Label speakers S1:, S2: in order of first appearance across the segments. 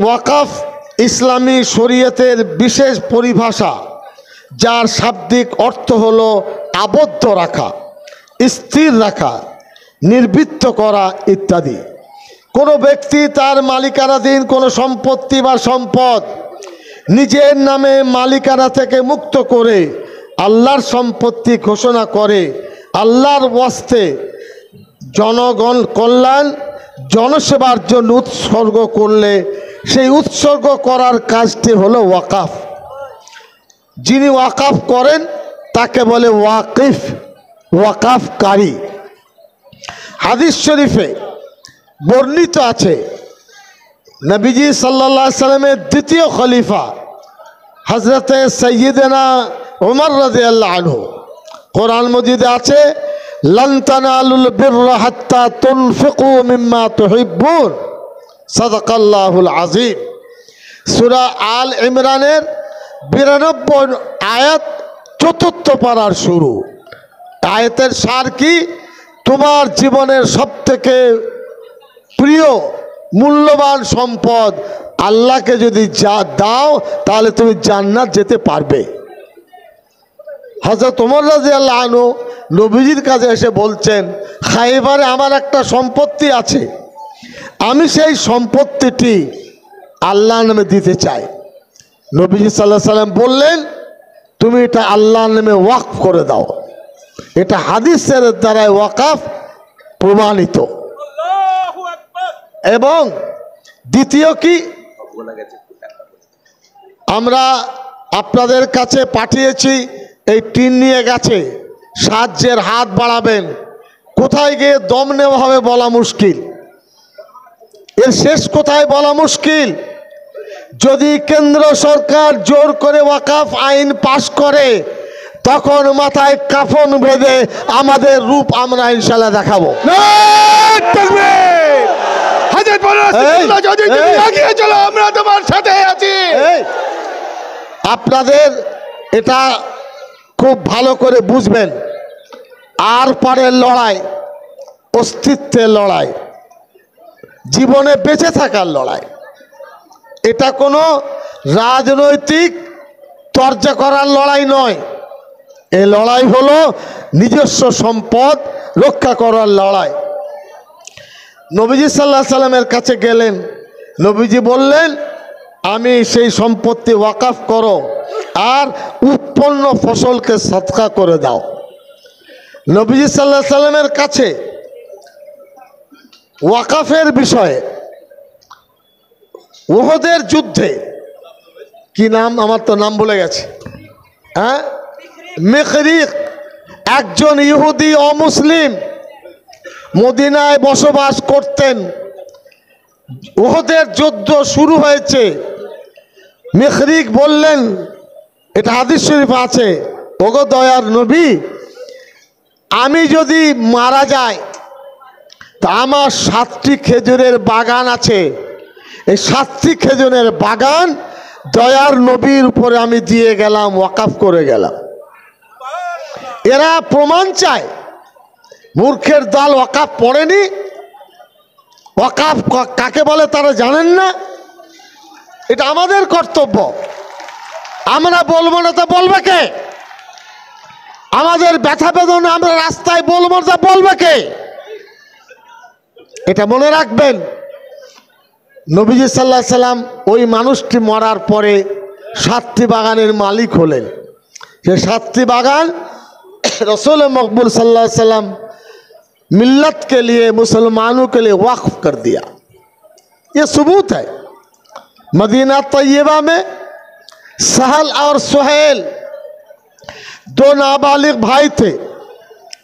S1: ওয়াকফ ইসলামী শরীয়তের বিশেষ পরিভাষা, যার শাব্দিক অর্থ হলো আবদ্ধ রাখা, স্থির রাখা, নির্বৃত্ত করা ইত্যাদি। কোনো ব্যক্তি তার মালিকানাধীন কোনো সম্পত্তি বা সম্পদ নিজের নামে মালিকানা থেকে মুক্ত করে আল্লাহর সম্পত্তি ঘোষণা করে আল্লাহর ওয়াস্তে জনগণ কল্যাণ, জনসেবার জন্য উৎসর্গ করলে সেই উৎসর্গ করার কাজটি হলো ওয়াকফ। যিনি ওয়াকফ করেন তাকে বলে ওয়াকিফ, ওয়াকফকারী। হাদিস শরীফে বর্ণিত আছে, নবীজি সাল্লাল্লাহু আলাইহি সাল্লামের দ্বিতীয় খলিফা হযরতে সাইয়্যিদানা ওমর রাদিয়াল্লাহু আনহু, কোরআন মজিদে আছে, লান তানালুল বিররা হাত্তা তুনফিকু মিম্মা তুহিব্বুন, সাদাকাল্লাহুল আযীম। সূরা আল ইমরানের 92 আয়াত, ৪র্থ পারার শুরু। আয়াতের সার কি? তোমার জীবনের সবথেকে প্রিয় মূল্যবান সম্পদ আল্লাহকে যদি যা দাও তাহলে তুমি জান্নাত যেতে পারবে। হযরত ওমর রাদিয়াল্লাহু আনহু নবীজির কাছে এসে বলছেন, খায়বারে আমার একটা সম্পত্তি আছে, আমি সেই সম্পত্তিটি আল্লাহর নামে দিতে চাই। নবীজি সাল্লাল্লাহু আলাইহি সাল্লাম বললেন, তুমি এটা আল্লাহর নামে ওয়াকফ করে দাও। এটা হাদিসের দ্বারাই ওয়াকফ প্রমাণিত। এবং দ্বিতীয় কি, আমরা আপনাদের কাছে পাঠিয়েছি, এই টিন নিয়ে গেছে, সাহায্যের হাত বাড়াবেন। কোথায় গিয়ে দম নেওয়া হবে বলা মুশকিল, এর শেষ কোথায় বলা মুশকিল। যদি কেন্দ্র সরকার জোর করে ওয়াকফ আইন পাশ করে, তখন মাথায় কাফন বেঁধে আমাদের রূপ আমরা ইনশাআল্লাহ দেখাবো।
S2: আমরা তোমার সাথে আছি।
S1: আপনাদের এটা খুব ভালো করে বুঝবেন। আর পারের লড়াই অস্তিত্বের লড়াই, জীবনে বেঁচে থাকার লড়াই। এটা কোনো রাজনৈতিক চর্চা করার লড়াই নয়। এই লড়াই হলো নিজস্ব সম্পদ রক্ষা করার লড়াই। নবীজি সাল্লাল্লাহু আলাইহি সাল্লামের কাছে গেলেন, নবীজি বললেন, আমি সেই সম্পত্তি ওয়াকফ করো আর উৎপন্ন ফসলকে সদকা করে দাও। নবীজি সাল্লাল্লাহু আলাইহি সাল্লামের কাছে ওয়াকফের বিষয়ে উহুদের যুদ্ধে, কি নাম, আমার তো নাম ভুলে গেছে, হ্যাঁ, মিখরিক, একজন ইহুদি অমুসলিম মদিনায় বসবাস করতেন। উহুদের যুদ্ধ শুরু হয়েছে। মিখরিক বললেন, এটা হাদিস শরীফ আছে, ওগো দয়ার নবী, আমি যদি মারা যাই তা আমার 7টি খেজুরের বাগান আছে, এই 7টি খেজুরের বাগান দয়ার নবীর উপরে আমি দিয়ে গেলাম, ওয়াকফ করে গেলাম। এরা প্রমাণ চায়, মূর্খের দল ওয়াকফ পড়েনি। ওয়াকফ কাকে বলে তারা জানেন না। এটা আমাদের কর্তব্য, আমরা বলবো না তা বলবে কে? আমাদের ব্যথা বেদনা আমরা রাস্তায় বলবো তা বলবে কে? এটা মনে রাখবেন। নবীজি সাল্লাল্লাহু আলাইহি সাল্লাম ওই মানুষটি মরার পরে 7টি বাগানের মালিক হলেন। সে 7টি बागान रसूल मकबूल सल्लल्लाहु अलैहि वसल्लम मिल्लत के लिए, मुसलमानों के लिए वक्फ कर दिया। ये सबूत है। मदीना तैयबा में सहल और सुहेल 2 नाबालिग भाई थे।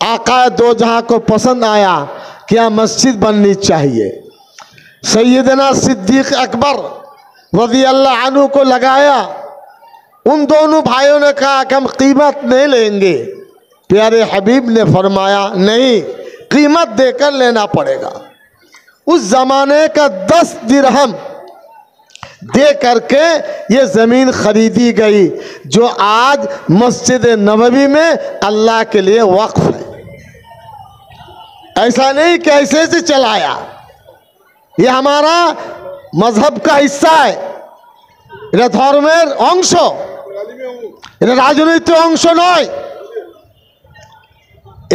S1: आका दो जहां को पसंद आया क्या मस्जिद बननी चाहिए। सैयदना सिद्दीक अकबर रज़ी अल्लाह अन्हु को लगाया। उन दोनों भाइयों ने कहा कि हम कीमत नहीं लेंगे। प्यारे हबीब ने फरमाया नहीं, कीमत देकर लेना पड़ेगा। उस जमाने का 10 दिरहम दे करके ये ज़मीन खरीदी गई जो आज मस्जिद नबवी में अल्लाह के लिए वक्फ है। ऐसा नहीं कि ऐसे से चलाया, ये हमारा मजहब का हिस्सा है, এটা ধর্মের অংশ, এটা রাজনৈতিক অংশ নয়।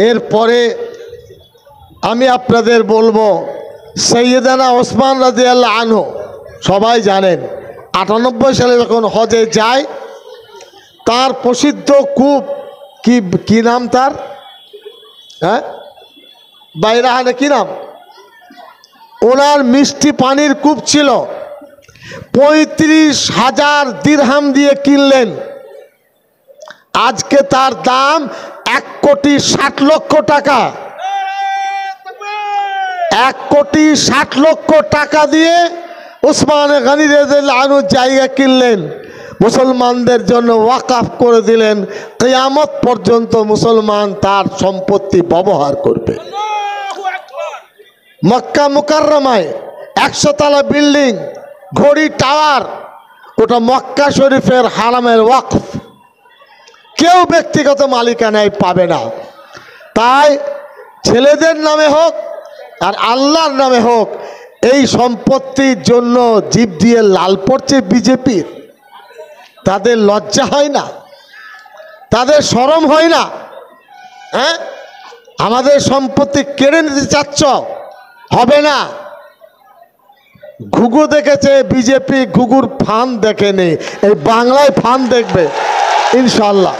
S1: এরপরে আমি আপনাদের বলবো সৈয়দানা ওসমান রাদিয়াল্লাহু আনহু, সবাই জানেন 98 সালে যখন হজে যায়, তার প্রসিদ্ধ কূপ কি নাম তার, হ্যাঁ বাইরাহানে কি নাম, ওনার মিষ্টি পানির কূপ ছিল, 35,000 দিরহাম দিয়ে কিনলেন। আজকে তার দাম 1,60,00,000 টাকা। 1,60,00,000 টাকা দিয়ে উসমান গনি রাদিয়াল্লাহু আনহু জায়গা কিনলেন, মুসলমানদের জন্য ওয়াকফ করে দিলেন। কিয়ামত পর্যন্ত মুসলমান তার সম্পত্তি ব্যবহার করবে। মক্কা মুকাররমায় 100 তলা বিল্ডিং, ঘড়ি টাওয়ার, ওটা মক্কা শরীফের হারামের ওয়াকফ, কেউ ব্যক্তিগত মালিকানায় পাবে না। তাই ছেলেদের নামে হোক আর আল্লাহর নামে হোক, এই সম্পত্তির জন্য জিভ দিয়ে লাল পড়ছে বিজেপির। তাদের লজ্জা হয় না, তাদের শরম হয় না? হ্যাঁ, আমাদের সম্পত্তি কেড়ে নিতে চাচ্ছ, হবে না। ঘুঘু দেখেছে বিজেপি, ঘুঘুর ফান দেখেনি, এই বাংলায় ফান দেখবে ইনশাল্লাহ।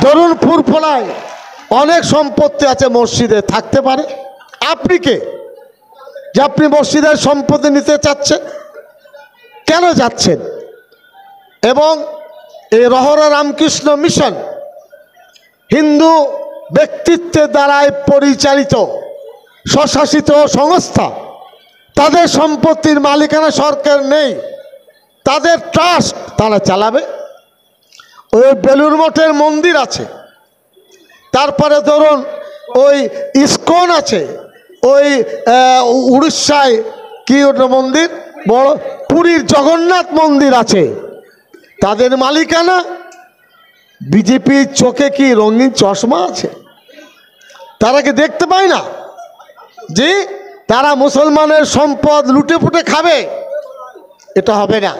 S1: ধরুন ফুরফুলায় অনেক সম্পত্তি আছে, মসজিদে থাকতে পারে। আপনি কে যে আপনি মসজিদের সম্পত্তি নিতে চাচ্ছেন? কেন যাচ্ছেন? এবং এই রহরা রামকৃষ্ণ মিশন হিন্দু ব্যক্তিত্বের দ্বারাই পরিচালিত স্বশাসিত সংস্থা, তাদের সম্পত্তির মালিকানা সরকার নেই, তাদের ট্রাস্ট তারা চালাবে। ওই বেলুড় মঠের মন্দির আছে, তারপরে ধরুন ওই ইস্কন আছে, ওই উড়িষ্যায় কি ওটা মন্দির, বড় পুরীর জগন্নাথ মন্দির আছে, তাদের মালিকানা। বিজেপির চোখে কি রঙিন চশমা আছে? তারা কি দেখতে পায় না যে তারা মুসলমানের সম্পদ লুটে পুটে খাবে? এটা হবে না।